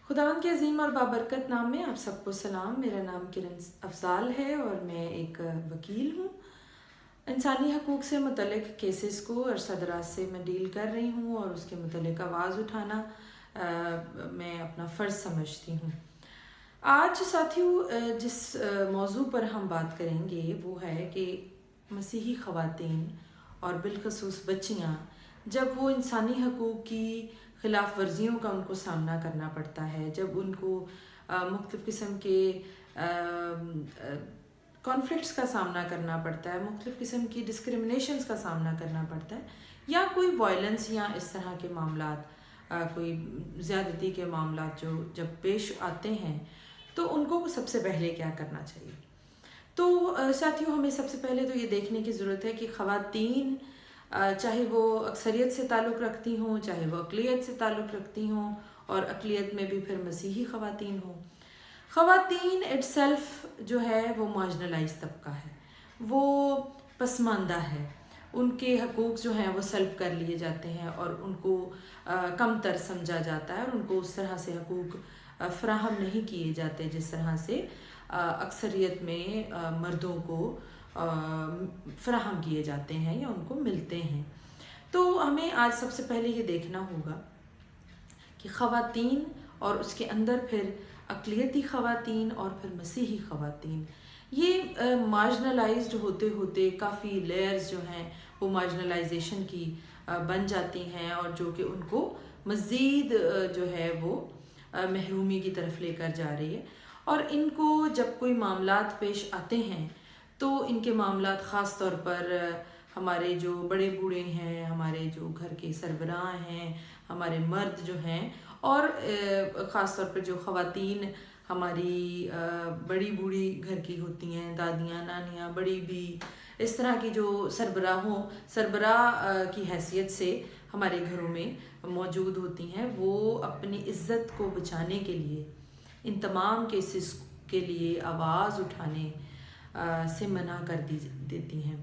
خداوند کے عظیم اور بابرکت نام میں آپ سب کو سلام۔ میرا نام کرن افضال ہے اور میں ایک وکیل ہوں۔ انسانی حقوق سے متعلق کیسز کو عرصہ دراز سے میں ڈیل کر رہی ہوں اور اس کے متعلق آواز اٹھانا میں اپنا فرض سمجھتی ہوں۔ آج ساتھیوں جس موضوع پر ہم بات کریں گے وہ ہے کہ مسیحی خواتین اور بالخصوص بچیاں جب وہ انسانی حقوق کی خلاف ورزیوں کا ان کو سامنا کرنا پڑتا ہے، جب ان کو مختلف قسم کے کانفلکٹس کا سامنا کرنا پڑتا ہے، مختلف قسم کی ڈسکرمنیشنز کا سامنا کرنا پڑتا ہے، یا کوئی وائلنس یا اس طرح کے معاملات، کوئی زیادتی کے معاملات جو جب پیش آتے ہیں تو ان کو سب سے پہلے کیا کرنا چاہیے۔ تو ساتھیوں ہمیں سب سے پہلے تو یہ دیکھنے کی ضرورت ہے کہ خواتین چاہے وہ اکثریت سے تعلق رکھتی ہوں، چاہے وہ اقلیت سے تعلق رکھتی ہوں، اور اقلیت میں بھی پھر مسیحی خواتین ہوں، خواتین اٹ سیلف جو ہے وہ مارجنلائز طبقہ ہے، وہ پسماندہ ہے، ان کے حقوق جو ہیں وہ سلب کر لیے جاتے ہیں اور ان کو کم تر سمجھا جاتا ہے، اور ان کو اس طرح سے حقوق فراہم نہیں کیے جاتے جس طرح سے اکثریت میں مردوں کو فراہم کیے جاتے ہیں یا ان کو ملتے ہیں۔ تو ہمیں آج سب سے پہلے یہ دیکھنا ہوگا کہ خواتین اور اس کے اندر پھر اقلیتی خواتین اور پھر مسیحی خواتین یہ مارجنلائزڈ ہوتے ہوتے کافی لیئرز جو ہیں وہ مارجنلائزیشن کی بن جاتی ہیں، اور جو کہ ان کو مزید جو ہے وہ محرومی کی طرف لے کر جا رہی ہے۔ اور ان کو جب کوئی معاملات پیش آتے ہیں تو ان کے معاملات خاص طور پر ہمارے جو بڑے بوڑھے ہیں، ہمارے جو گھر کے سربراہ ہیں، ہمارے مرد جو ہیں، اور خاص طور پر جو خواتین ہماری بڑی بوڑھی گھر کی ہوتی ہیں، دادیاں، نانیاں، بڑی بھی، اس طرح کی جو سربراہ کی حیثیت سے ہمارے گھروں میں موجود ہوتی ہیں، وہ اپنی عزت کو بچانے کے لیے ان تمام کیسز کے لیے آواز اٹھانے سے منع کر دیتی ہیں،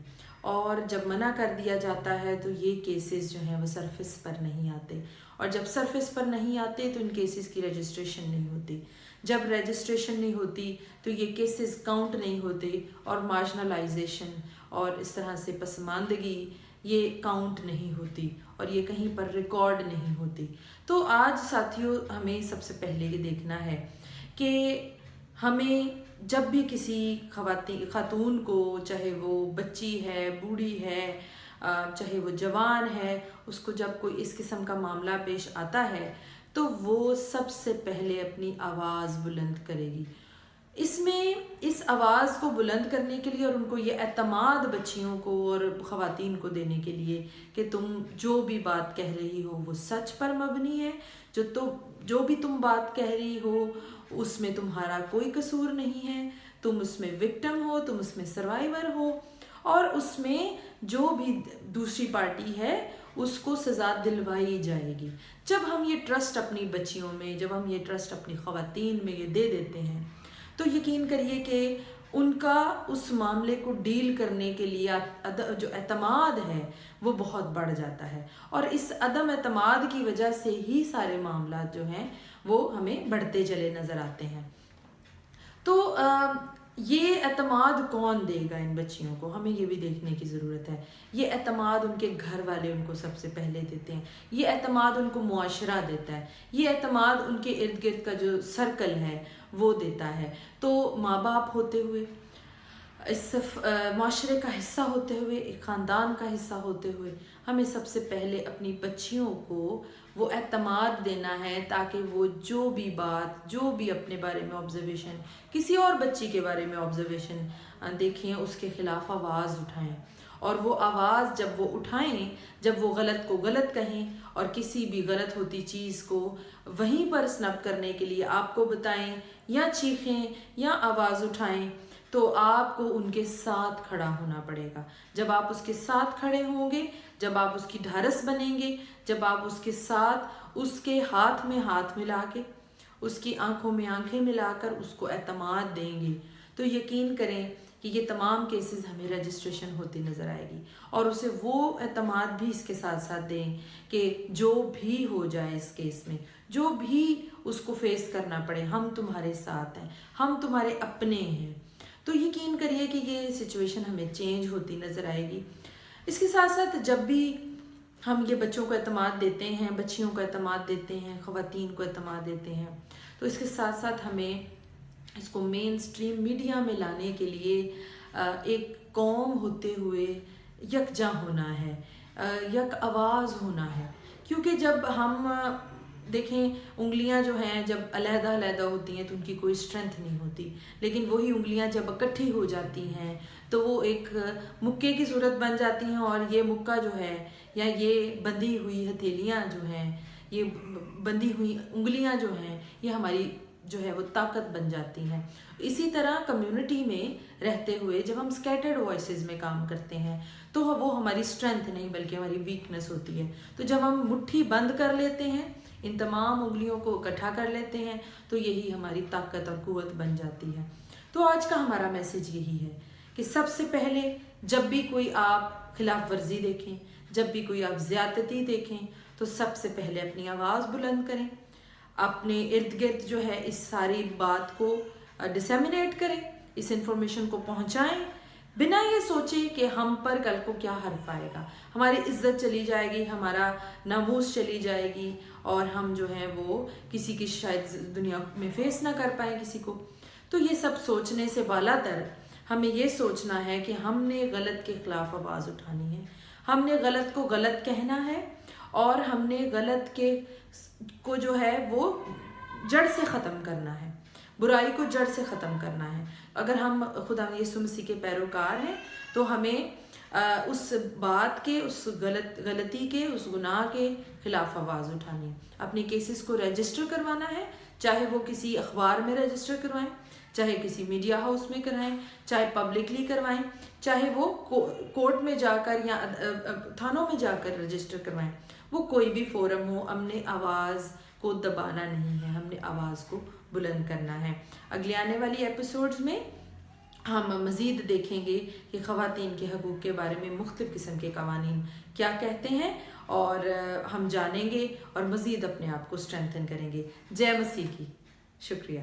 اور جب منع کر دیا جاتا ہے تو یہ کیسز جو ہیں وہ سرفس پر نہیں آتے، اور جب سرفس پر نہیں آتے تو ان کیسز کی رجسٹریشن نہیں ہوتی، جب رجسٹریشن نہیں ہوتی تو یہ کیسز کاؤنٹ نہیں ہوتے، اور مارجنلائزیشن اور اس طرح سے پسماندگی یہ کاؤنٹ نہیں ہوتی، اور یہ کہیں پر ریکارڈ نہیں ہوتی۔ تو آج ساتھیوں ہمیں سب سے پہلے یہ دیکھنا ہے کہ ہمیں جب بھی کسی خاتون کو، چاہے وہ بچی ہے، بوڑھی ہے، چاہے وہ جوان ہے، اس کو جب کوئی اس قسم کا معاملہ پیش آتا ہے تو وہ سب سے پہلے اپنی آواز بلند کرے گی۔ اس میں اس آواز کو بلند کرنے کے لیے اور ان کو یہ اعتماد بچیوں کو اور خواتین کو دینے کے لیے کہ تم جو بھی بات کہہ رہی ہو وہ سچ پر مبنی ہے، جو بھی تم بات کہہ رہی ہو اس میں تمہارا کوئی قصور نہیں ہے، تم اس میں وکٹم ہو، تم اس میں سروائیور ہو، اور اس میں جو بھی دوسری پارٹی ہے اس کو سزا دلوائی جائے گی۔ جب ہم یہ ٹرسٹ اپنی بچیوں میں، جب ہم یہ ٹرسٹ اپنی خواتین میں یہ دے دیتے ہیں تو یقین کریے کہ ان کا اس معاملے کو ڈیل کرنے کے لیے جو اعتماد ہے وہ بہت بڑھ جاتا ہے، اور اس عدم اعتماد کی وجہ سے ہی سارے معاملات جو ہیں وہ ہمیں بڑھتے چلے نظر آتے ہیں۔ تو یہ اعتماد کون دے گا ان بچیوں کو، ہمیں یہ بھی دیکھنے کی ضرورت ہے۔ یہ اعتماد ان کے گھر والے ان کو سب سے پہلے دیتے ہیں، یہ اعتماد ان کو معاشرہ دیتا ہے، یہ اعتماد ان کے ارد گرد کا جو سرکل ہے وہ دیتا ہے۔ تو ماں باپ ہوتے ہوئے، اس معاشرے کا حصہ ہوتے ہوئے، ایک خاندان کا حصہ ہوتے ہوئے، ہمیں سب سے پہلے اپنی بچیوں کو وہ اعتماد دینا ہے تاکہ وہ جو بھی بات، جو بھی اپنے بارے میں آبزرویشن، کسی اور بچی کے بارے میں آبزرویشن دیکھیں اس کے خلاف آواز اٹھائیں، اور وہ آواز جب وہ اٹھائیں، جب وہ غلط کو غلط کہیں اور کسی بھی غلط ہوتی چیز کو وہیں پر سنپ کرنے کے لیے آپ کو بتائیں یا چیخیں یا آواز اٹھائیں، تو آپ کو ان کے ساتھ کھڑا ہونا پڑے گا۔ جب آپ اس کے ساتھ کھڑے ہوں گے، جب آپ اس کی ڈھارس بنیں گے، جب آپ اس کے ساتھ اس کے ہاتھ میں ہاتھ ملا کے، اس کی آنکھوں میں آنکھیں ملا کر اس کو اعتماد دیں گے، تو یقین کریں کہ یہ تمام کیسز ہمیں رجسٹریشن ہوتی نظر آئے گی، اور اسے وہ اعتماد بھی اس کے ساتھ ساتھ دیں کہ جو بھی ہو جائے اس کیس میں، جو بھی اس کو فیس کرنا پڑے، ہم تمہارے ساتھ ہیں، ہم تمہارے اپنے ہیں۔ تو یقین کریے کہ یہ سچویشن ہمیں چینج ہوتی نظر آئے گی۔ اس کے ساتھ ساتھ جب بھی ہم یہ بچوں کو اعتماد دیتے ہیں، بچیوں کو اعتماد دیتے ہیں، خواتین کو اعتماد دیتے ہیں، تو اس کے ساتھ ساتھ ہمیں اس کو مین سٹریم میڈیا میں لانے کے لیے ایک قوم ہوتے ہوئے یکجا ہونا ہے، یک آواز ہونا ہے۔ کیونکہ جب ہم دیکھیں انگلیاں جو ہیں جب علیحدہ علیحدہ ہوتی ہیں تو ان کی کوئی اسٹرینتھ نہیں ہوتی، لیکن وہی انگلیاں جب اکٹھی ہو جاتی ہیں تو وہ ایک مکے کی صورت بن جاتی ہیں، اور یہ مکہ جو ہے یا یہ بندھی ہوئی ہتھیلیاں جو ہیں، یہ بندھی ہوئی انگلیاں جو ہیں، یہ ہماری جو ہے وہ طاقت بن جاتی ہیں۔ اسی طرح کمیونٹی میں رہتے ہوئے جب ہم اسکیٹرڈ وائسز میں کام کرتے ہیں تو وہ ہماری اسٹرینتھ نہیں بلکہ ہماری ویکنس ہوتی ہے۔ تو جب ہم مٹھی بند کر لیتے ہیں، ان تمام انگلیوں کو اکٹھا کر لیتے ہیں، تو یہی ہماری طاقت اور قوت بن جاتی ہے۔ تو آج کا ہمارا میسیج یہی ہے کہ سب سے پہلے جب بھی کوئی آپ خلاف ورزی دیکھیں، جب بھی کوئی آپ زیادتی دیکھیں، تو سب سے پہلے اپنی آواز بلند کریں، اپنے ارد گرد جو ہے اس ساری بات کو ڈسیمینیٹ کریں، اس انفارمیشن کو پہنچائیں، بنا یہ سوچیں کہ ہم پر کل کو کیا حرف آئے گا، ہماری عزت چلی جائے گی، ہمارا ناموس چلی جائے گی، اور ہم جو ہیں وہ کسی کی شاید دنیا میں فیس نہ کر پائیں کسی کو۔ تو یہ سب سوچنے سے بالا تر ہمیں یہ سوچنا ہے کہ ہم نے غلط کے خلاف آواز اٹھانی ہے، ہم نے غلط کو غلط کہنا ہے، اور ہم نے غلط کے کو جو ہے وہ جڑ سے ختم کرنا ہے، برائی کو جڑ سے ختم کرنا ہے۔ اگر ہم خدا یسوع مسیح کے پیروکار ہیں تو ہمیں اس بات کے، اس غلطی کے، اس گناہ کے خلاف آواز اٹھانی ہے، اپنے کیسز کو رجسٹر کروانا ہے، چاہے وہ کسی اخبار میں رجسٹر کروائیں، چاہے کسی میڈیا ہاؤس میں کرائیں، چاہے پبلکلی کروائیں، چاہے وہ کورٹ میں جا کر یا تھانوں میں جا کر رجسٹر کروائیں، وہ کوئی بھی فورم ہو، ہم نے آواز کو دبانا نہیں ہے، ہم نے آواز کو بلند کرنا ہے۔ اگلے آنے والی ایپیسوڈز میں ہم مزید دیکھیں گے کہ خواتین کے حقوق کے بارے میں مختلف قسم کے قوانین کیا کہتے ہیں، اور ہم جانیں گے اور مزید اپنے آپ کو اسٹرینتھن کریں گے۔ جے مسیح کی، شکریہ۔